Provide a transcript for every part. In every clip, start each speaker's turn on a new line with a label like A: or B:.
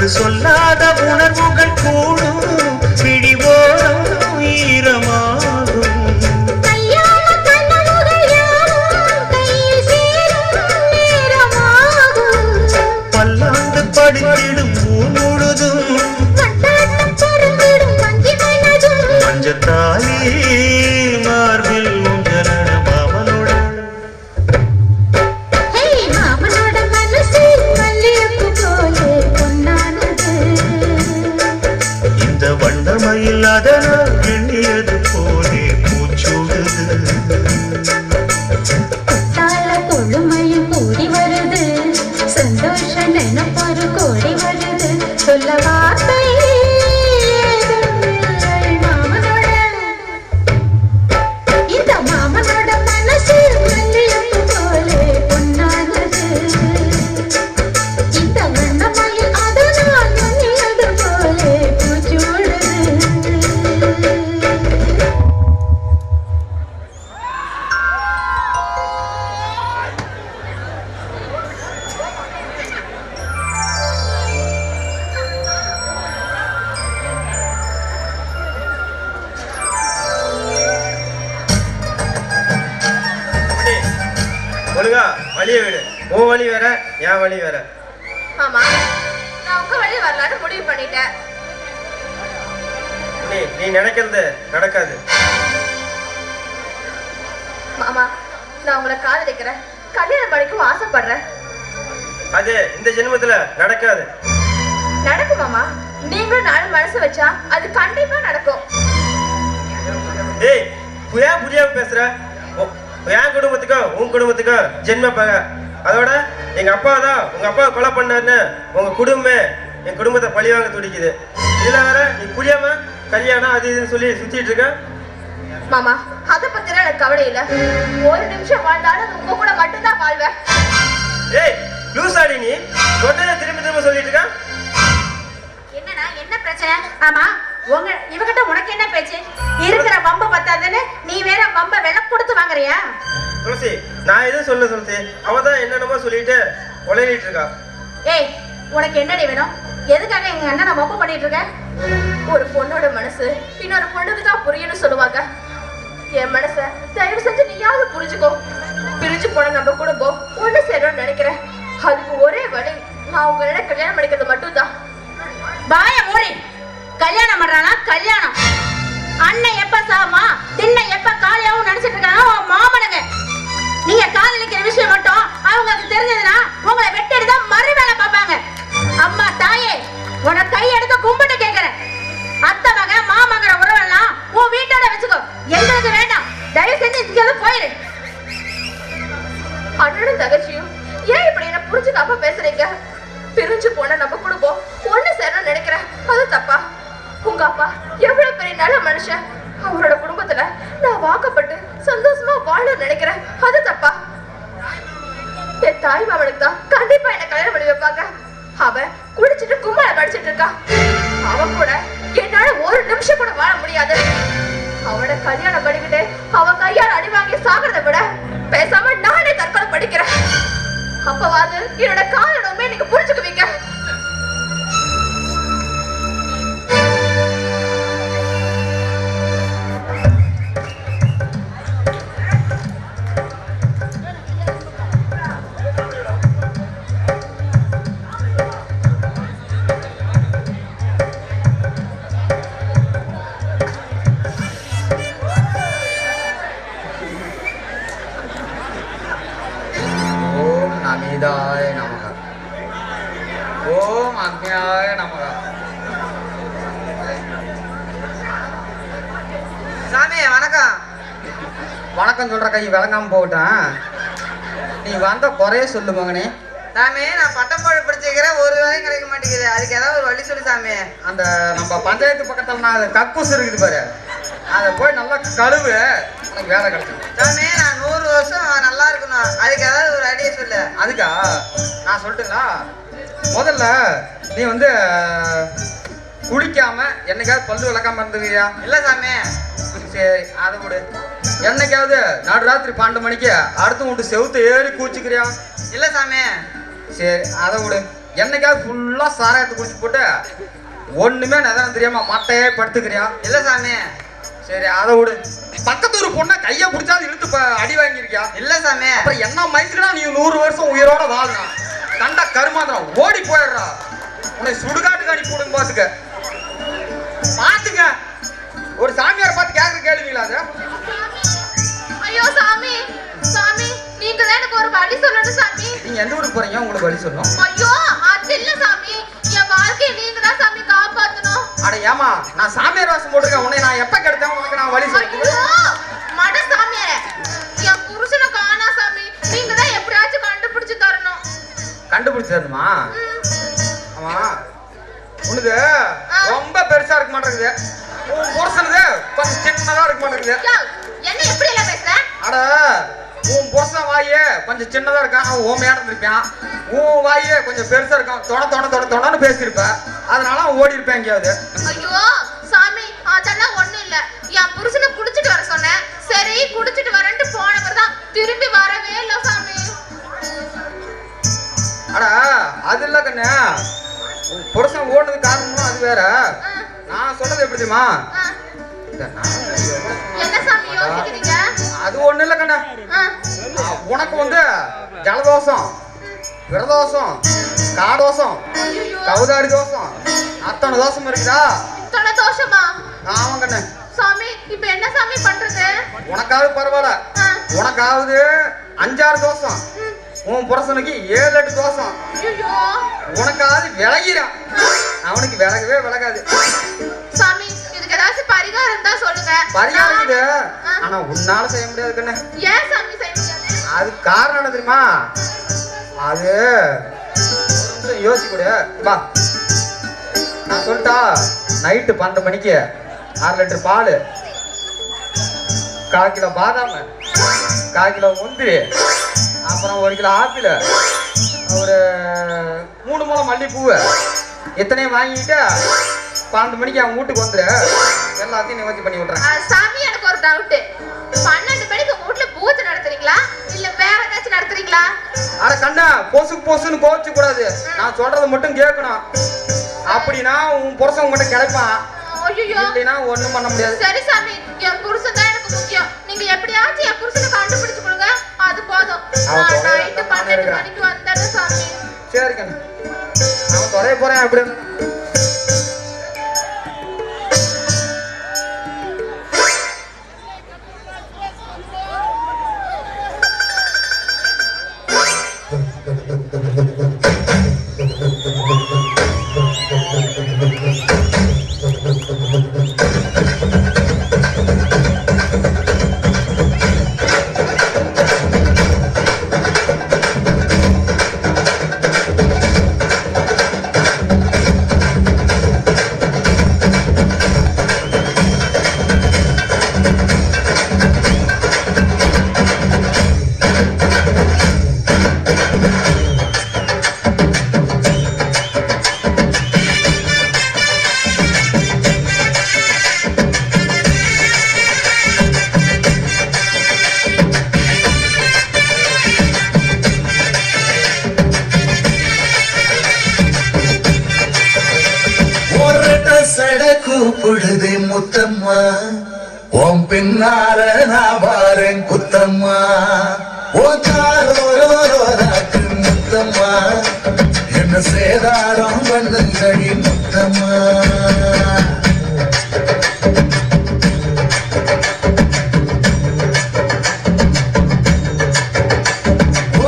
A: சொல்லாத உணர்வுகள் கூடும் பிடிவோடும் ஈரமாகும் பல்லாண்டு படித்திடும் ஊர் முழுதும் மஞ்சத்தாலி மார்பில் அதனால் எண்ணியது போலே பூச்சூடுது
B: கொழுமையும் கூடி வருது சந்தோஷ நினைப்பொரு கோடி வருது சொல்ல வார்த்தை மாமனோட இந்த மாமனோட மனசு மல்லியப்பு போலே பொன்னானது இந்த வண்ணமயில் அதனால் எண்ணியது போலே பூச்சூடுது
C: வழிய விடு. உன் வழி வேற, என் வழி வேற.
D: ஆமா, நான் உங்க வழி வரலான்னு முடிவு பண்ணிட்டேன்.
C: நீ நினைக்கிறது நடக்காது.
D: மாமா, நான் உங்களை காதலிக்கிறேன், கல்யாணம் பண்ணிக்கவும் ஆசைப்படுறேன்.
C: அது இந்த ஜென்மத்துல நடக்காது.
D: நடக்கும் மாமா, நீங்களும் நானும் மனசு வச்சா அது கண்டிப்பா நடக்கும்.
C: ஏய், புரியாம பேசுற. என் குடும்பத்துக்கும் உன் குடும்பத்துக்கும் ஜென்ம பகை. அதோட எங்க அப்பா தான் உங்க அப்பா கொலை பண்ணாருன்னு உங்க குடும்பம் என் குடும்பத்தை பழிவாங்க துடிக்குது. இதுல வேற நீ புரியாம கல்யாணம் அது இதுன்னு சொல்லி சுத்திட்டு இருக்க.
D: மாமா, அதை பத்திலாம் எனக்கு கவலை இல்ல. ஒரு நிமிஷம் வாழ்ந்தாலும் உங்க கூட மட்டும்தான் வாழ்வேன்.
C: ஏய் லூசாடி, நீ சொன்னதை திரும்ப சொல்லிட்டு இருக்க.
B: என்னடா, என்ன பிரச்சனை? ஆமா, இவகிட்ட உனக்கு என்ன பேச்சு? இருக்கிற வம்ப பத்தாதுன்னு நீ வேற வம்ப விலை கொடுத்து வாங்குறியா?
C: துளசி, நான் எதுவும் சொல்ல துளசி, அவதான் என்னென்னமோ சொல்லிட்டு உழையிட்டு இருக்கா.
B: ஏய், உனக்கு என்னடி வேணும்? எதுக்காக எங்க அண்ணனை வம்ப பண்ணிட்டு இருக்க?
D: ஒரு பொண்ணோட மனசு இன்னொரு பொண்ணுக்கு தான் புரியும்னு சொல்லுவாங்க. என் மனச தயவு செஞ்சு நீயாவது புரிஞ்சுக்கோ. பிரிஞ்சு போன நம்ம குடும்பம் ஒண்ணு சேரணும்னு நினைக்கிறேன். அதுக்கு ஒரே வழி, நான் உங்களோட கல்யாணம் பண்ணிக்கிறது மட்டும் தான்.
B: பாய மூடி. கல்யாணம் பண்றானா? கல்யாணம் அண்ணன் எப்ப சாமா தின்ன எப்ப காலியாவும் நினைச்சிட்டு இருக்காங்க மாமனுங்க. நீங்க காதலிக்கிற விஷயம் மட்டும் அவங்களுக்கு தெரிஞ்சதுன்னா உங்களை வெட்டெடுதான் மறு வேலை பார்ப்பாங்க. அம்மா தாயே, உன கை எடுத்து கும்பிட்டு கேட்கிறேன். அத்தை மக மாமங்கிற உறவெல்லாம் உன் வீட்டோட வச்சுக்கோ, எங்களுக்கு வேண்டாம். தயவு செஞ்சு இங்க போயிரு.
D: அண்ணனும் தகச்சியும் ஏன் இப்படி என்ன புரிஞ்சுக்காம பேசுறீங்க? பிரிஞ்சு போன நம்ம குடும்பம் ஒண்ணு சேரணும்னு நினைக்கிறேன், அது தப்பா? உங்க அப்பா எவ்வளவு பெரிய நல்ல மனுஷன், அவரோட குடும்பத்துல நான் வாக்கப்பட்டு சந்தோஷமா வாழ நினைக்கிறேன், அது தப்பா? என் தாய் மாமனுக்கு தான் கண்டிப்பா என்ன கல்யாணம் பண்ணி வைப்பாங்க. அவன் குடிச்சிட்டு கும்மாள படிச்சிட்டு இருக்கா. அவன் கூட என்னால ஒரு நிமிஷம் கூட வாழ முடியாது. அவனை கல்யாணம் பண்ணிக்கிட்டு அவன் கையால் அடி வாங்கி சாகிறத விட பேசாம நானே தற்கொலை படிக்கிறேன். அப்பவாது என்னோட காரணமே நீங்க புரிஞ்சுக்குவீங்க.
E: அமிதாய நமக. ஓம் அக்ஞாய நமக.
F: சாமி வணக்கம்.
E: வணக்கம் சொல்ற கை விளங்காம போட்டேன். நீ வந்த குறைய சொல்லு மகனே.
F: சாமி, நான் பட்டம் போட படிச்சிருக்கிறேன், ஒரு வேலையும் கிடைக்க மாட்டேங்குது. அதுக்கு ஏதாவது ஒரு வழி சொல்லு சாமி.
E: அந்த நம்ம பஞ்சாயத்து பக்கத்துல நான் கக்கூஸ் இருக்குது பாரு, அதை போய் நல்லா கழுவு, எனக்கு வேலை கிடைக்கும்.
F: சாமி, நான் 100 வருஷம் நல்லா இருக்கணும், அதுக்கு ஏதாவது ஒரு ஐடியா சொல்லு.
E: அதுக்கா நான் சொல்லட்டுங்களா? முதல்ல நீ வந்து குளிக்காம என்னைக்காவது பல்லு விளக்காம இருந்துக்கிறியா?
F: இல்லை சாமி.
E: சரி, அதை விடு. என்னைக்காவது நடுராத்திரி 12 மணிக்கு அடுத்த வீட்டு செவுத்து ஏறி கூச்சிக்கிறியா?
F: இல்லை சாமி.
E: சரி, அதை விடு. என்னைக்காவது ஃபுல்லா சாராயத்தை குடிச்சு போட்டு ஒண்ணுமே நதனம் தெரியாம மட்டையே படுத்துக்கிறியா?
F: இல்ல சாமி.
E: சரி அதை விடு. பக்கத்து ஒரு பொண்ணை கையை பிடிச்சாது இழுத்து அடி வாங்கியிருக்கியா?
F: இல்ல சாமி.
E: அப்புறம் என்ன மயத்துக்குனா நீ 100 வருஷம் உயிரோட வாழணும். கண்டா கருமாந்திரம் ஓடி போயிடுறா. உன்னை சுடுகாட்டுக்கு அனுப்பி விடுங்க. பாத்துங்க ஒரு சாமியார் பார்த்து கேட்குற கேள்விங்களா அது?
D: ஐயோ சாமி, சாமி நீங்க தான் எனக்கு ஒரு வழி சொல்லணும் சாமி.
E: நீங்க எந்த ஊருக்கு போறீங்க? உங்களுக்கு வழி சொல்லணும்.
D: ஐயோ அது இல்ல சாமி, என் வாழ்க்கையை நீங்க தான் சாமி காப்பாத்தணும்.
E: அட ஏமா, நான் சாமியார் வாசம் போட்டிருக்கேன். உன்னை நான் எப்ப கெடுத்தேன்? உனக்கு நான் வழி சொல்லுங்க.
D: ஐயோ மட சாமியாரே, என் புருஷனை காணா சாமி, நீங்க தான் எப்படியாச்சும் கண்டுபிடிச்சு தரணும்.
E: கண்டுபிடிச்சு தரணுமா? ஆமா, உனக்கு ரொம்ப பெருசா இருக்க மாட்டேங்குது. உன் புருஷனுக்கு கொஞ்சம் சின்னதா இருக்க மாட்டேங்குது.
D: யா, என்ன எப்படி எல்லாம் பேசுற?
E: அட உன் புருஷன் வாயே கொஞ்சம் சின்னதா இருக்கான். அவன் ஓமையா இருந்திருப்பான். உன் வாயே கொஞ்சம் பெருசா இருக்கான். தொடன்னு பேசியிருப்ப. அதனால அவன் ஓடி இருப்பேன் எங்கேயாவது.
D: ஐயோ சாமி, அதெல்லாம் ஒண்ணும் இல்ல. என் புருஷனை குடிச்சிட்டு வர சொன்னேன். சரி குடிச்சிட்டு வரேன்ட்டு போனவர் தான் திரும்பி வரவே இல்ல சாமி.
E: அட அது இல்ல கண்ணு, உன் புருஷன் ஓடுனது காரணம்னா அது வேற. நான் சொன்னது எப்படி தெரியுமா?
D: என்ன சாமி யோசிக்கிறீங்க?
E: அது ஒண்ணு இல்ல கண்ணு. உனக்கு வந்து ஜலதோஷம், விரதோஷம், காடோஷம், கவுதாரி தோஷம், அத்தனை தோஷம் இருக்குதா?
D: இத்தனை தோஷமா?
E: ஆமா கண்ணு.
D: சாமி இப்ப என்ன சாமி பண்றது?
E: உனக்காவது பரவாயில்ல. உனக்காவது 5-6 தோஷம், உன் புருஷனுக்கு 7-8 தோஷம்.
D: ஐயோ
E: உனக்காவது விலகிறான், அவனுக்கு விலகவே விலகாது.
D: சாமி இதுக்கு ஏதாச்சும் பரிகாரம் இருந்தா சொல்லுங்க.
E: பரிகாரம் இது, ஆனா உன்னால செய்ய முடியாது கண்ணு.
D: ஏன் சாமி செய்ய முடியாது?
E: அது காரணம் என்ன தெரியுமா? அது யோசிக்க கூடிய வா, நான் சொல்லிட்டா. நைட்டு 12 மணிக்கு 6 லிட்டர் பால், 1/4 கிலோ பாதாம், 1/4 கிலோ முந்திரி, அப்புறம் 1 கிலோ ஆப்பிள், ஒரு 3 முழம் மல்லிப்பூவு, இத்தனையும் வாங்கிட்டு 12 மணிக்கு அவன் வீட்டுக்கு வந்துரு. எல்லாத்தையும் நிவர்த்தி பண்ணி விட்றேன்.
D: சாமி எனக்கு ஒரு டவுட். 12 மணிக்கு வீட்டுல பூஜை நடத்துறீங்களா இல்ல வேற ஏதாச்சும் நடத்துறீங்களா?
E: அட கண்ணா, பொசுன்னு கோவிச்சு கூடாது. நான் சொல்றதை மட்டும் கேட்கணும். அப்படின்னா உன் புருஷன் உங்ககிட்ட கிடைப்பான்.
D: ஐயோ
E: இல்லைன்னா ஒண்ணும் பண்ண முடியாது.
D: சரி சாமி, என் புருஷன் தான் எனக்கு முக்கியம். நீங்க எப்படியாச்சும் என் புருஷனை கண்டுபிடிச்சு கொடுங்க, அது போதும். நான் நைட்டு 12 மணிக்கு வந்துடுறேன் சாமி.
E: சரி கண்ணு, அவன் தொலைய போறேன். எப்படி
A: கூப்பிடுதே முத்தம்மா, உன் பின்னால நான் வாரேன் குத்தம்மா. ஓரோராக்கு முத்தம்மா, என்ன சேதாரம் பண்ணுங்கடி முத்தம்மா.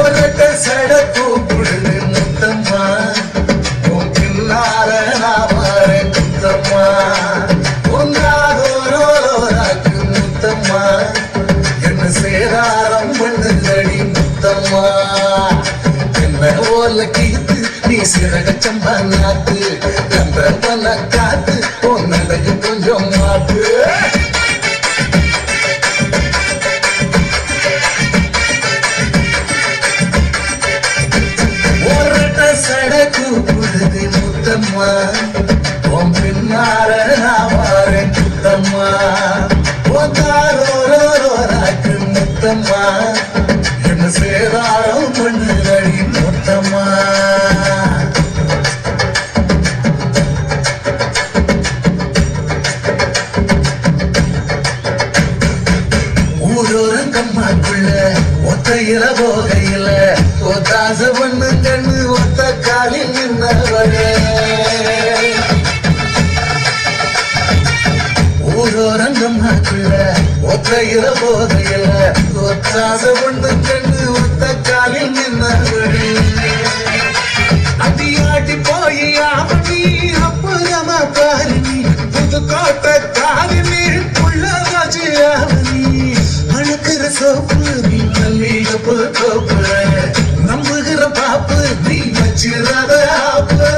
A: ஒரு சட கூப்பிடுதே முத்தம்மா, உன் பின்னால நான் வாரேன் முத்தம்மா. முத்தம்மா, என்ன சேதாரம் பண்ணுதடி முத்தம்மா. என்ன ஓல கீத்து நீ சிறகச்சம்பா நாத்து, அந்த பல காத்து உன்னடைக்கு கொஞ்சம் மாத்து. ஒரு சட கூப்பிடுது முத்தம்மா, உன் பின்னால நான் வாரேன் முத்தம்மா. ஓரோராக்கு முத்தம்மா, என்ன சேதாரம் பண்ணுதடி முத்தம்மா. போகையில ஒத்தாச பண்ணு கண்ணு ஒத்த காலில் நின்றவரே ஊரோரங்கம் நாக்குல ஒத்தையில போகையில ஒத்தாச பண்ணு கண்ணு ஒத்த காலில் நின்றவரே அடியாடி போய் ஆவணி அப்புறமா பாருனி புதுக்கோட்டை காரினி உள்ளதாச்சு ஆவணி அழுக்கிற சோப்பு நீ மல்லிகப்பு தோப்பு நம்புகிற பாப்பு நீ வச்சிடாத ஆப்பு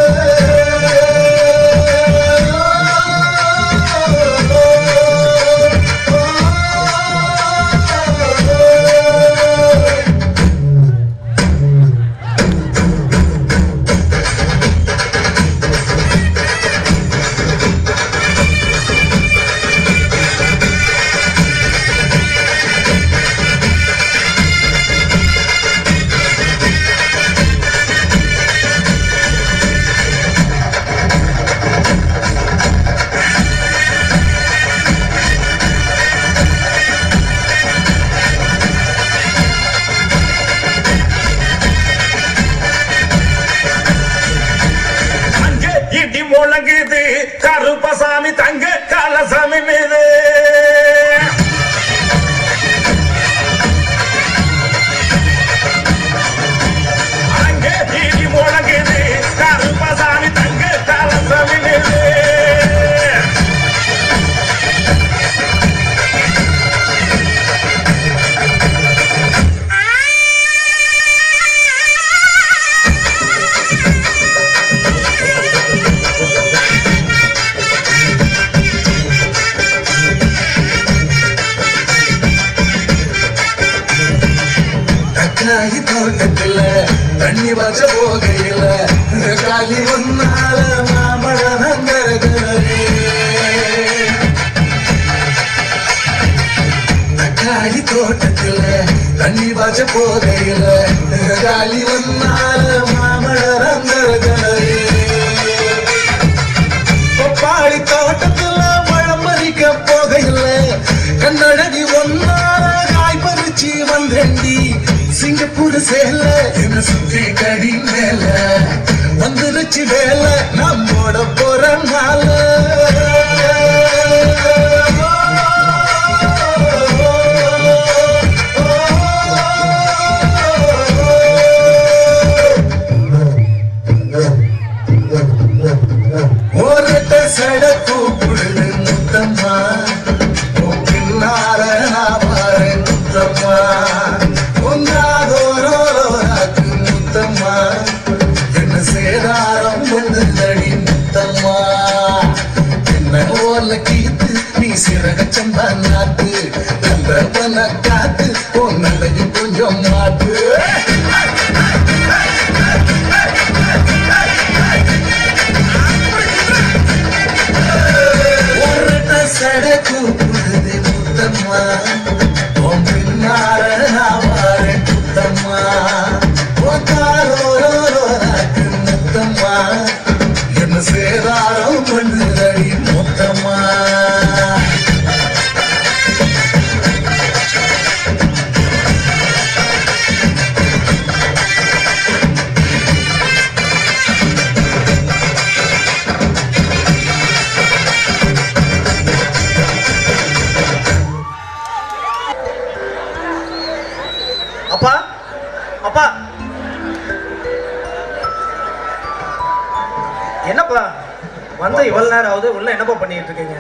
G: முழங்குது கருப்பசாமி தங்க காலசாமி மீது அங்கே இடி முழங்குது கருப்பசாமி தங்க காலசாமி மீது
A: தக்காளி தோட்டத்துல தண்ணி வச்ச போகையில காலி ஒன்னால மாமழ நங்கரே தக்காளி தோட்டத்துல தண்ணி வச்ச போகையில காலி ஒன்னால மாமழ நங்கரே கொப்பாளி தோட்டத்துல மழை மறிக்க போகையில கண்ணழகி ஒன்னால காய் பறிச்சு வந்தேண்டி சிங்கப்பூர் சேல என்ன சுத்தி கடி மேல வந்துருச்சு வேல நம்மோட போறனால ஒருட்ட சட கூப்பிடுது முத்தம்மா பின்னார நான் பாரு முத்தம்மா முத்தம்மா என்ன சேதாரம் பண்ணுதடி முத்தம்மா என்ன ஓல கீத்து நீ சிறக சம்பா நாட்டு நல்லவன காத்து உன்னதையும் கொஞ்சம் மாட்டு ஒருட்ட சட கூப்பிடுது முத்தம்மா பின்னார நான் பாரு முத்தம்மா முத்தம்மா என்ன சேதாரம் பண்ணுதடி முத்தம்மா
E: அப்பா அப்பா என்னப்பா வந்து இவ்வளவு நேரம் ஆகுது உள்ள என்னப்பா பண்ணிட்டு இருக்கீங்க?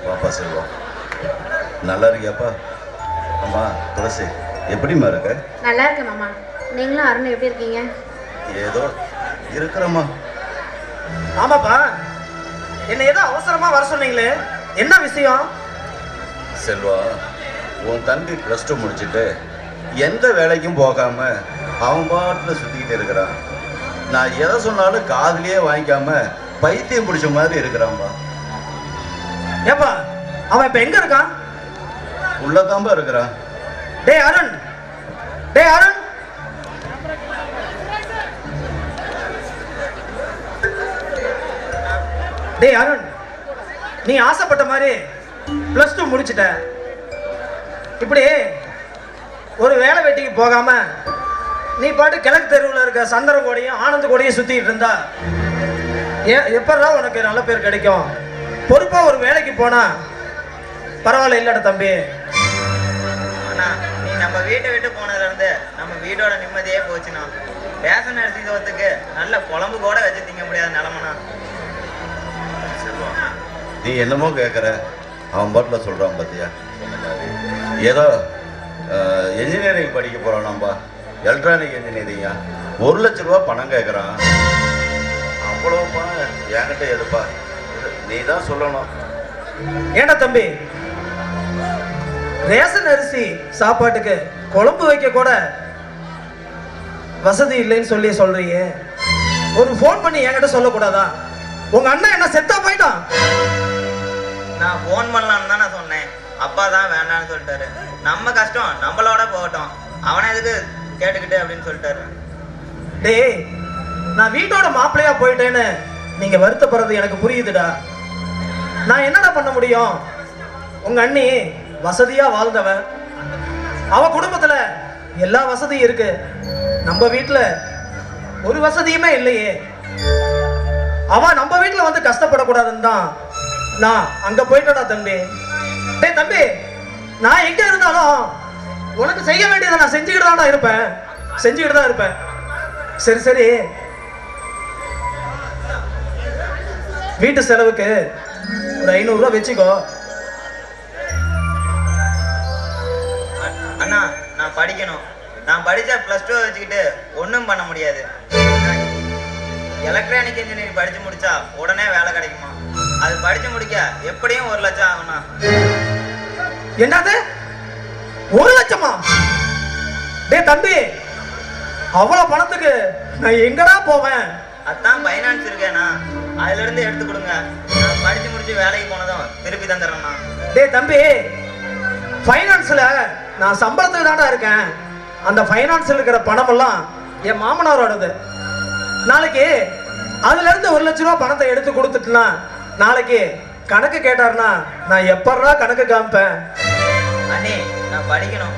H: வாப்பா செல்வம், நல்லா இருக்கியாப்பா? அம்மா துளசி, எப்படிம்மா இருக்க?
B: நல்லா இருக்கேன் மாமா. நீங்களும் அருண் எப்படி இருக்கீங்க?
H: ஏதோ இருக்கிறம்மா.
E: ஆமாப்பா, என்ன ஏதோ அவசரமா வர சொன்னீங்களே, என்ன விஷயம்?
H: செல்வா, உன் தம்பி +2 முடிச்சுட்டு எந்த வேலைக்கும் போகாம அவன் பாட்டில் சுத்திக்கிட்டு இருக்கிறான். நான் எதை சொன்னாலும் காதுலயே வாங்கிக்காம பைத்தியம் பிடிச்ச மாதிரி இருக்கிறான்பா.
E: ஏப்பா, அவன் இப்ப எங்க இருக்கான்?
H: உள்ளதான்பா இருக்கிறான்.
E: டேய் அருண், டேய் அருண், டேய் அருண், நீ ஆசைப்பட்ட மாதிரி +2 முடிச்சிட்ட. இப்படி ஒரு வேலை வெட்டிக்கு போகாம நீ பாட்டு கிழக்கு தெருவில் இருக்க சந்திரகோடையும் ஆனந்த கோடையும் சுத்திட்டு இருந்தா எப்பதான் உனக்கு நல்ல பேர் கிடைக்கும்? பொறுப்பா ஒரு வேலைக்கு போனா பரவாயில்ல இல்லடா தம்பி.
F: அண்ணா நீ நம்ம வீட்டை விட்டு போனதுல இருந்து நம்ம வீட்டோட நிம்மதியே போச்சுண்ணா. ரேஷன் அரிசி தோத்துக்கு நல்ல குழம்பு கூட வச்சு திங்க முடியாத நிலமண்ணா.
H: செல்வா, நீ என்னமோ கேட்குற, அவன் பாட்டில் சொல்கிறான் பார்த்தியா? ஏதோ என்ஜினியரிங் படிக்க போகிறான், நம்ம எலக்ட்ரானிக் இன்ஜினியரிங்கா, 1 லட்ச ரூபா பணம் கேட்குறான். அவ்வளோ பணம் என்கிட்ட எதுப்பா? நீ தான் சொல்லணும்.
E: ஏண்டா தம்பி, ரேஷன் அரிசி சாப்பாட்டுக்கு குழம்பு வைக்க கூட வசதி இல்லைன்னு சொல்லி சொல்றீங்க. ஒரு ஃபோன் பண்ணி என்கிட்ட சொல்லக்கூடாதா? உங்க அண்ணன் என்ன செத்தா போயிட்டான்?
F: நான் ஃபோன் பண்ணலான்னு தான் நான் சொன்னேன். அப்பா தான் வேண்டான்னு சொல்லிட்டாரு. நம்ம கஷ்டம் நம்மளோட போகட்டும், அவனை எதுக்கு கேட்டுக்கிட்டு அப்படின்னு சொல்லிட்டாரு.
E: டேய், நான் வீட்டோட மாப்பிள்ளையா போயிட்டேன்னு நீங்க வருத்தப்படுறது எனக்கு புரியுதுடா. நான் என்னடா பண்ண முடியும்? உங்க அண்ணி வசதியா வாழ்ந்தவ, அவ குடும்பத்துல எல்லா வசதியும் இருக்கு. நம்ம வீட்டுல ஒரு வசதியுமே இல்லையே. அவ நம்ம வீட்டுல வந்து கஷ்டப்படக்கூடாதுன்னு தான் நான் அங்க போயிட்டடா தம்பி. டேய் தம்பி, நான் எங்க இருந்தாலும் உனக்கு செய்ய வேண்டியதை நான் செஞ்சுக்கிட்டு தான் இருப்பேன். சரி சரி, வீட்டு செலவுக்கு ஒரு 500 ரூபா வச்சுக்கோ.
F: அண்ணா நான் படிக்கணும். நான் படித்தா +2 வச்சுக்கிட்டு ஒன்றும் பண்ண முடியாது. எலக்ட்ரானிக் இன்ஜினியரிங் படித்து முடித்தா உடனே வேலை கிடைக்குமா? அது படித்து முடிக்க எப்படியும் 1 லட்சம் ஆகும்ண்ணா.
E: என்னது 1 லட்சமா? டேய் தம்பி, அவ்வளவு பணத்துக்கு நான் எங்கடா போவேன்?
F: அதான் ஃபைனான்ஸ் இருக்கேண்ணா, அதுலேருந்து எடுத்து கொடுங்க. நான் படித்து முடிச்சு வேலைக்கு போனதும் திருப்பி தந்துடுறேண்ணா.
E: டேய் தம்பி, ஃபைனான்ஸ்ல நான் சம்பளத்துக்கு தான்டா இருக்கேன். அந்த ஃபைனான்ஸ்ல இருக்கிற பணமெல்லாம் என் மாமனாரோடது. நாளைக்கு அதுல இருந்து 1 லட்ச ரூபா பணத்தை எடுத்து கொடுத்துட்டுனா நாளைக்கு கணக்கு கேட்டாருன்னா நான் எப்படா கணக்கு காமிப்பேன்?
F: அண்ணே நான் படிக்கணும்.